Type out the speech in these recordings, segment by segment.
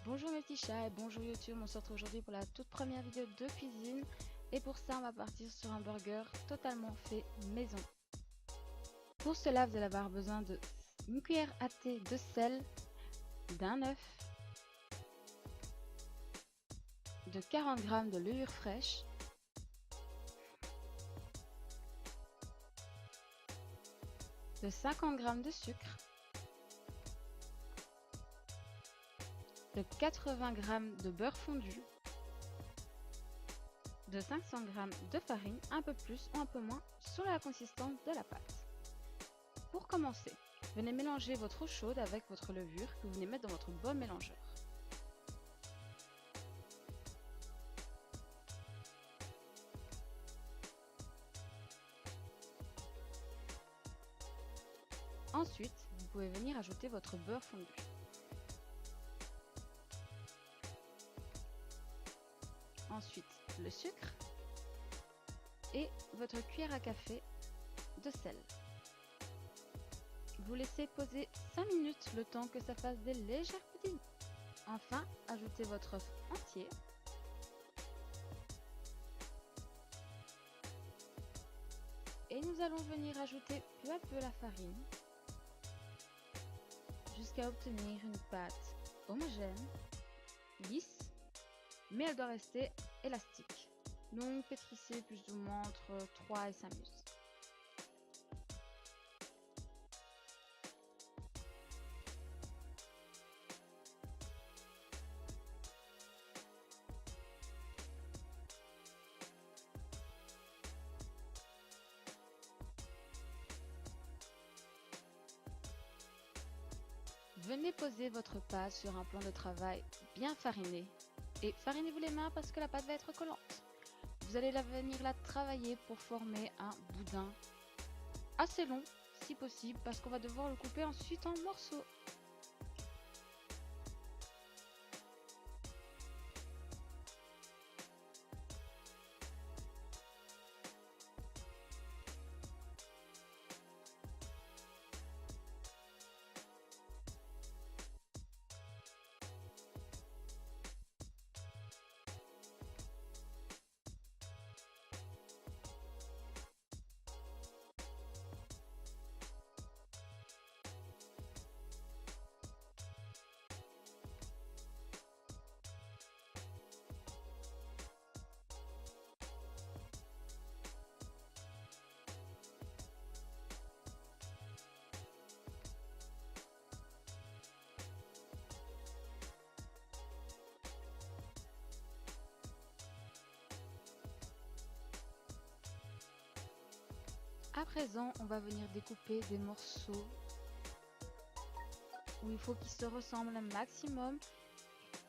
Bonjour mes petits chats et bonjour YouTube, on se retrouve aujourd'hui pour la toute première vidéo de cuisine et pour ça on va partir sur un burger totalement fait maison. Pour cela vous allez avoir besoin de une cuillère à thé de sel, d'un œuf, de 40 g de levure fraîche, de 50 g de sucre, de 80 g de beurre fondu, de 500 g de farine, un peu plus ou un peu moins selon la consistance de la pâte. Pour commencer, venez mélanger votre eau chaude avec votre levure que vous venez mettre dans votre bol mélangeur. Ensuite, vous pouvez venir ajouter votre beurre fondu. Ensuite, le sucre et votre cuillère à café de sel. Vous laissez poser 5 minutes le temps que ça fasse des légères petites. Enfin, ajoutez votre œuf entier. Et nous allons venir ajouter peu à peu la farine jusqu'à obtenir une pâte homogène, lisse, mais elle doit rester élastique. Donc pétrissez plus ou moins entre 3 et 5 minutes. Venez poser votre pâte sur un plan de travail bien fariné et farinez-vous les mains parce que la pâte va être collante. Vous allez venir la travailler pour former un boudin assez long si possible parce qu'on va devoir le couper ensuite en morceaux. À présent, on va venir découper des morceaux où il faut qu'ils se ressemblent un maximum.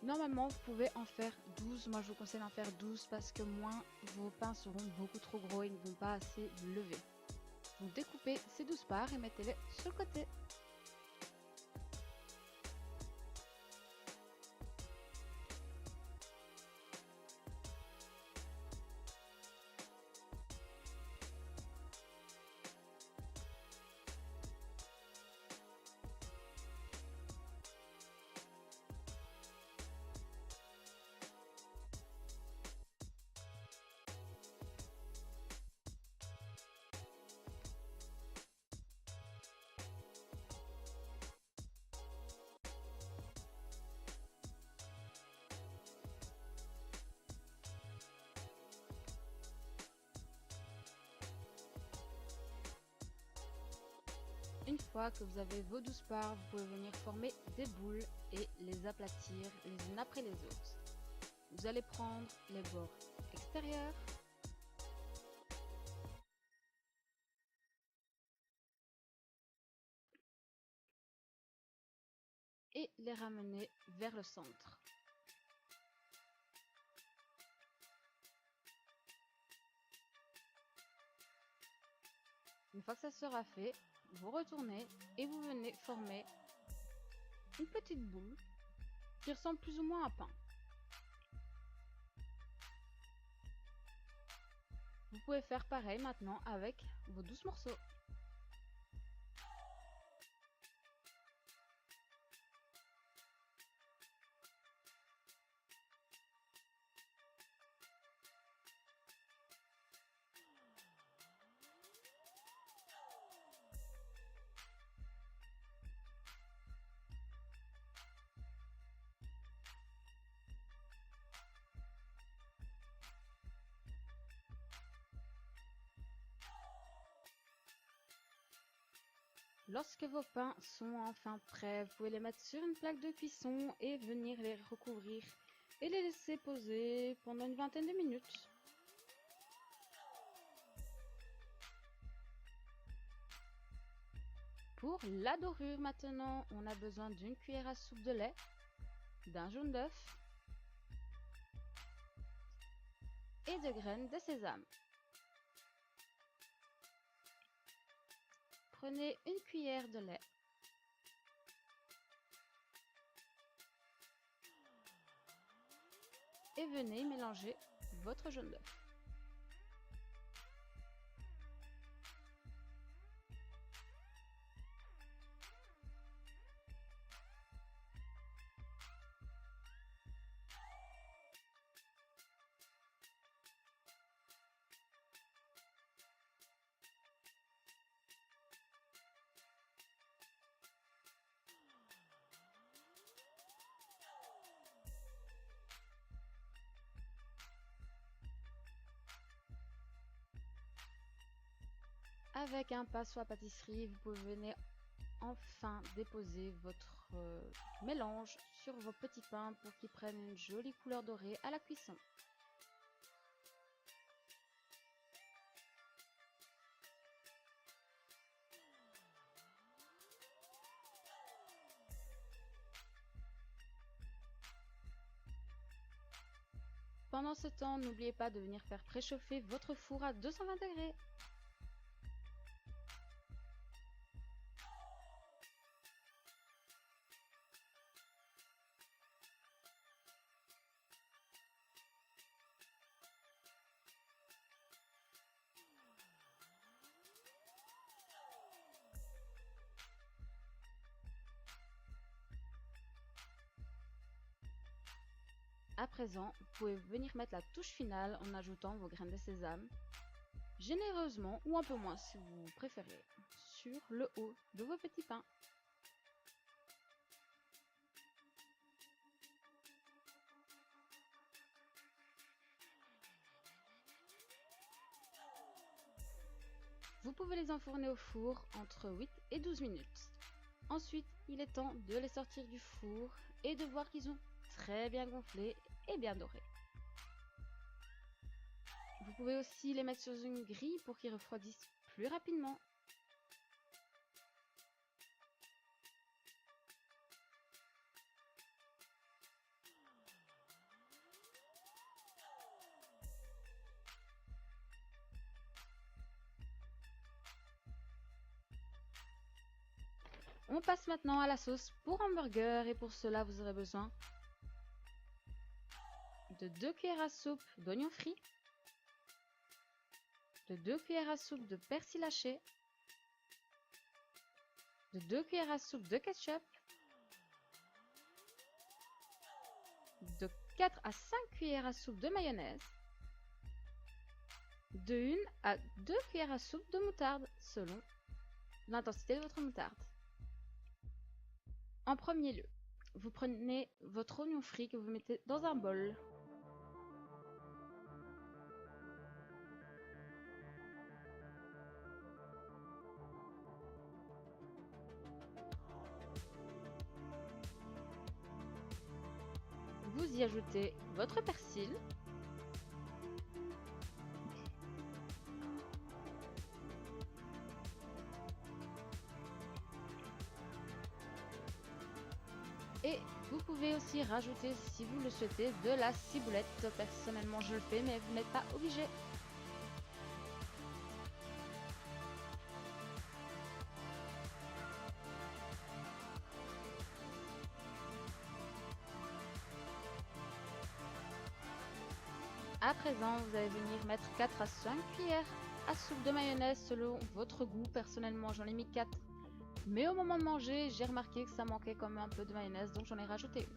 Normalement, vous pouvez en faire 12. Moi, je vous conseille d'en faire 12 parce que moins vos pains seront beaucoup trop gros et ne vont pas assez lever. Donc, découpez ces 12 parts et mettez-les sur le côté. Une fois que vous avez vos 12 parts, vous pouvez venir former des boules et les aplatir les unes après les autres. Vous allez prendre les bords extérieurs et les ramener vers le centre. Une fois que ça sera fait, vous retournez et vous venez former une petite boule qui ressemble plus ou moins à un pain. Vous pouvez faire pareil maintenant avec vos 12 morceaux. Lorsque vos pains sont enfin prêts, vous pouvez les mettre sur une plaque de cuisson et venir les recouvrir et les laisser poser pendant une vingtaine de minutes. Pour la dorure maintenant, on a besoin d'une cuillère à soupe de lait, d'un jaune d'œuf et de graines de sésame. Prenez une cuillère de lait et venez mélanger votre jaune d'œuf. Avec un pinceau à pâtisserie, vous pouvez venir enfin déposer votre mélange sur vos petits pains pour qu'ils prennent une jolie couleur dorée à la cuisson. Pendant ce temps, n'oubliez pas de venir faire préchauffer votre four à 220 degrés. À présent, vous pouvez venir mettre la touche finale en ajoutant vos graines de sésame, généreusement ou un peu moins si vous préférez, sur le haut de vos petits pains. Vous pouvez les enfourner au four entre 8 et 12 minutes. Ensuite, il est temps de les sortir du four et de voir qu'ils ont très bien gonflé et bien doré. Vous pouvez aussi les mettre sur une grille pour qu'ils refroidissent plus rapidement. On passe maintenant à la sauce pour hamburger et pour cela vous aurez besoin de 2 cuillères à soupe d'oignons frits, de 2 cuillères à soupe de persil haché, de 2 cuillères à soupe de ketchup, de 4 à 5 cuillères à soupe de mayonnaise, de 1 à 2 cuillères à soupe de moutarde selon l'intensité de votre moutarde. En premier lieu, vous prenez votre oignon frit que vous mettez dans un bol. Vous y ajoutez votre persil, et vous pouvez aussi rajouter, si vous le souhaitez, de la ciboulette. Personnellement, je le fais, mais vous n'êtes pas obligé. À présent, vous allez venir mettre 4 à 5 cuillères à soupe de mayonnaise selon votre goût. Personnellement, j'en ai mis 4. Mais au moment de manger, j'ai remarqué que ça manquait quand même un peu de mayonnaise, donc j'en ai rajouté une.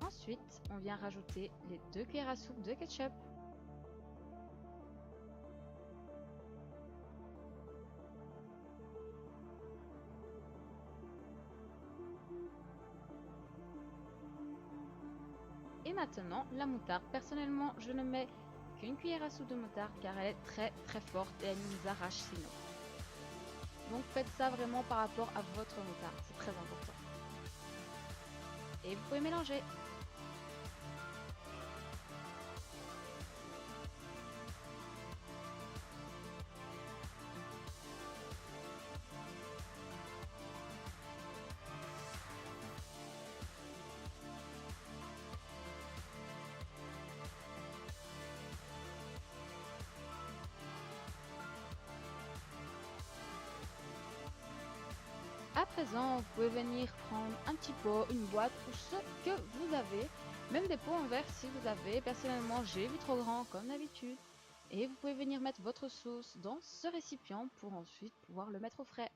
Ensuite, on vient rajouter les 2 cuillères à soupe de ketchup. maintenant, la moutarde. Personnellement, je ne mets qu'une cuillère à soupe de moutarde car elle est très très forte et elle nous arrache sinon. Donc faites ça vraiment par rapport à votre moutarde, c'est très important. Et vous pouvez mélanger. À présent, vous pouvez venir prendre un petit pot, une boîte ou ce que vous avez. Même des pots en verre si vous avez. Personnellement, j'ai vu trop grand comme d'habitude. Et vous pouvez venir mettre votre sauce dans ce récipient pour ensuite pouvoir le mettre au frais.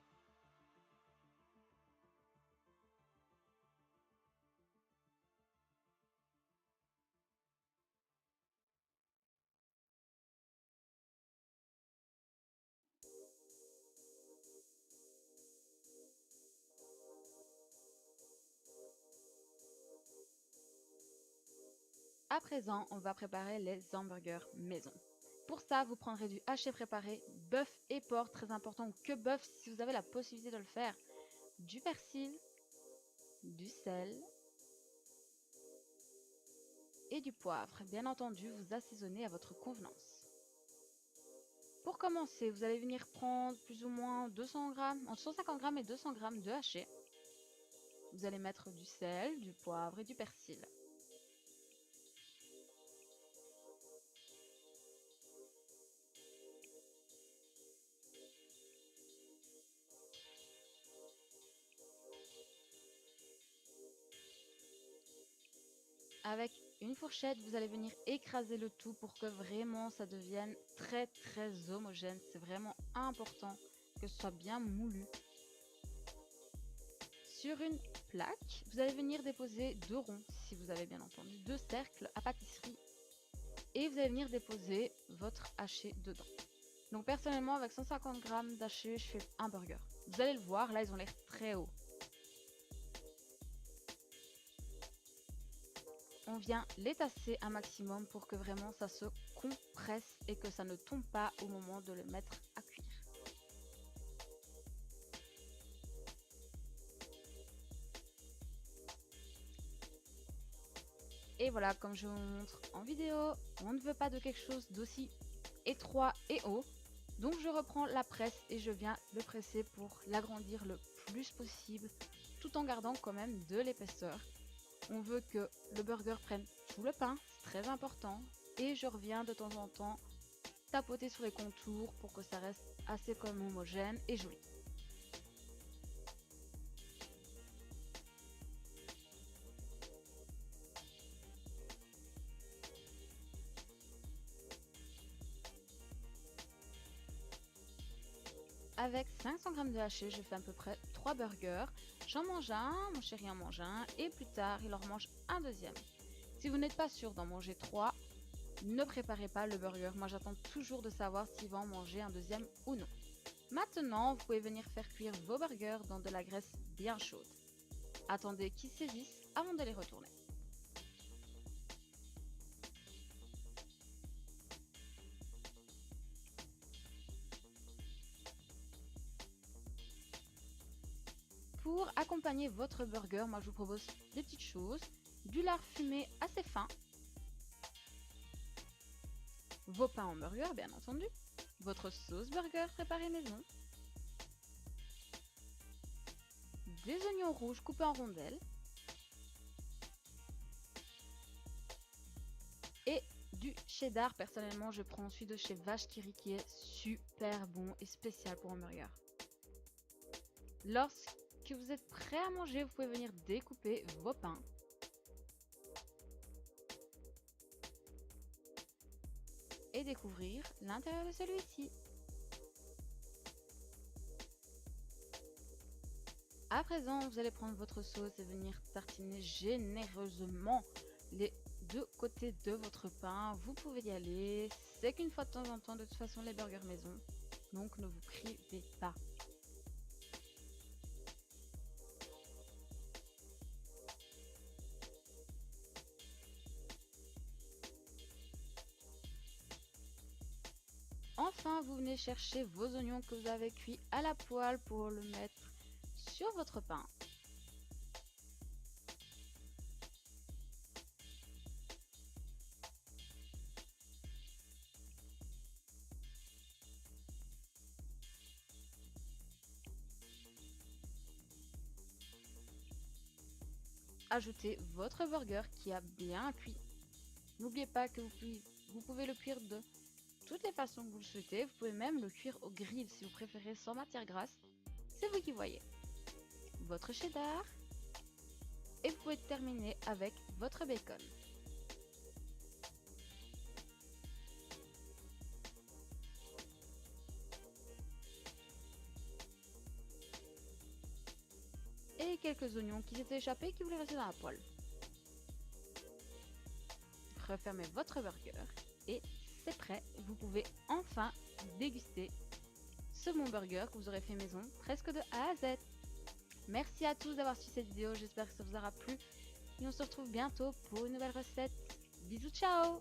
À présent, on va préparer les hamburgers maison. Pour ça, vous prendrez du haché préparé, bœuf et porc, très important, ou que bœuf si vous avez la possibilité de le faire, du persil, du sel et du poivre. Bien entendu, vous assaisonnez à votre convenance. Pour commencer, vous allez venir prendre plus ou moins 200 grammes, entre 150 grammes et 200 grammes de haché. Vous allez mettre du sel, du poivre et du persil. Avec une fourchette, vous allez venir écraser le tout pour que vraiment ça devienne très très homogène. C'est vraiment important que ce soit bien moulu. Sur une plaque, vous allez venir déposer 2 ronds, si vous avez bien entendu, 2 cercles à pâtisserie. Et vous allez venir déposer votre haché dedans. Donc personnellement, avec 150 grammes d'haché, je fais un burger. Vous allez le voir, là ils ont l'air très hauts. On vient les tasser un maximum pour que vraiment ça se compresse et que ça ne tombe pas au moment de le mettre à cuire. Et voilà, comme je vous montre en vidéo, on ne veut pas de quelque chose d'aussi étroit et haut. Donc je reprends la presse et je viens le presser pour l'agrandir le plus possible, tout en gardant quand même de l'épaisseur. On veut que le burger prenne tout le pain, c'est très important. Et je reviens de temps en temps tapoter sur les contours pour que ça reste assez comme homogène et joli. Avec 500 g de haché, je fais à peu près 3 burgers. J'en mange un, mon chéri en mange un, et plus tard, il en mange un deuxième. Si vous n'êtes pas sûr d'en manger 3, ne préparez pas le burger. Moi, j'attends toujours de savoir s'il va en manger un deuxième ou non. Maintenant, vous pouvez venir faire cuire vos burgers dans de la graisse bien chaude. Attendez qu'ils saisissent avant de les retourner. Pour accompagner votre burger, moi je vous propose des petites choses. Du lard fumé assez fin. Vos pains en burger, bien entendu. Votre sauce burger préparée maison. Des oignons rouges coupés en rondelles. Et du cheddar. Personnellement, je prends celui de chez Vache qui rit qui est super bon et spécial pour un burger. Lorsque vous êtes prêt à manger, vous pouvez venir découper vos pains. Et découvrir l'intérieur de celui-ci. À présent, vous allez prendre votre sauce et venir tartiner généreusement les 2 côtés de votre pain. Vous pouvez y aller, c'est qu'une fois de temps en temps, de toute façon les burgers maison, donc ne vous privez pas. Enfin, vous venez chercher vos oignons que vous avez cuits à la poêle pour le mettre sur votre pain. Ajoutez votre burger qui a bien cuit. N'oubliez pas que vous pouvez le cuire de toutes les façons que vous le souhaitez. Vous pouvez même le cuire au grill si vous préférez sans matière grasse. C'est vous qui voyez. Votre cheddar. Et vous pouvez terminer avec votre bacon. Et quelques oignons qui s'étaient échappés qui voulaient rester dans la poêle. Refermez votre burger et c'est prêt. Vous pouvez enfin déguster ce bon burger que vous aurez fait maison presque de A à Z. Merci à tous d'avoir suivi cette vidéo, j'espère que ça vous aura plu et on se retrouve bientôt pour une nouvelle recette. Bisous, ciao!